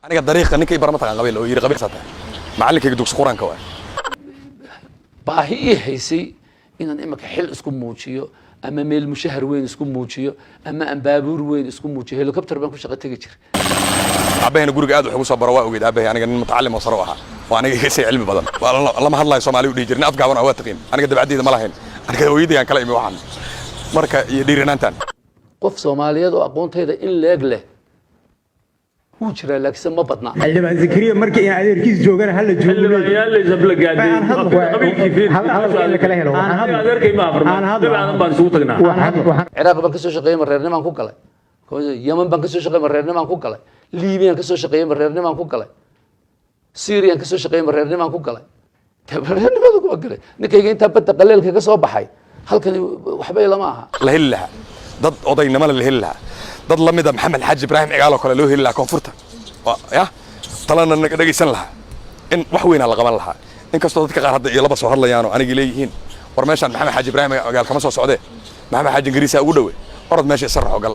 aniga dariiqa ninkay barmata qabiil oo yiri qabiil sata macallinkayga dugsi quraanka waa baahi haysay inaan imaka xil isku muujiyo ama meel mushahar weyn isku muujiyo ama aan baabuur weyn isku muujiyo helicopter baan ku shaqo tagi jir aabahayna guriga aad wax ugu soo baro waa ogeed aabahay aniga nin mutacallim oo sare u ahaa oo aniga iga sii cilmi badan lama hadlayo Soomaali u dhigi jirnay afgaaban waa taqeen aniga dabacdeeda ma lahayn aniga hooyadii aan kala imi waxaan marka iyo dhiiranaantan qof Soomaaliyeed oo aqoontayda in leeg leh wuu jiraa laakiin ma badna xildhibaan Zakariya markii aan adeerkiis joogana hal la joogo xildhibaan la isabla gaadhay qabiilkii fiir hal kala helo aan adeerkay ma afrmaan dabcan baan isugu tagnaa Ciraaq baan ka soo shaqeeyay mareernimaan ku galay Yemen baan ka soo shaqeeyay mareernimaan ku galay Liibiya ka soo shaqeeyay mareernimaan ku galay Syria ka soo shaqeeyay mareernimaan ku galay mareernimadu ku galay ninkayga inta badda qaleelka ka soo baxay halkan waxba lama aha la helaha dad odaynimo la helaha dad lamida Maxamed Xaaji Ibraahim cigaal oo kale loo heli lahaa koonfurta ya talana naga dhageysan lahaa in wax weyn la qaban lahaa in kastoo dadka qaar hadda iyo laba soo hadlayaan oo aniga leeyihiin war meeshan Maxamed Xaaji Ibraahim cigaal kama soo socdee Maxamed Xaaji Ingiriisi ugu dhawe orod meesha sarxo gal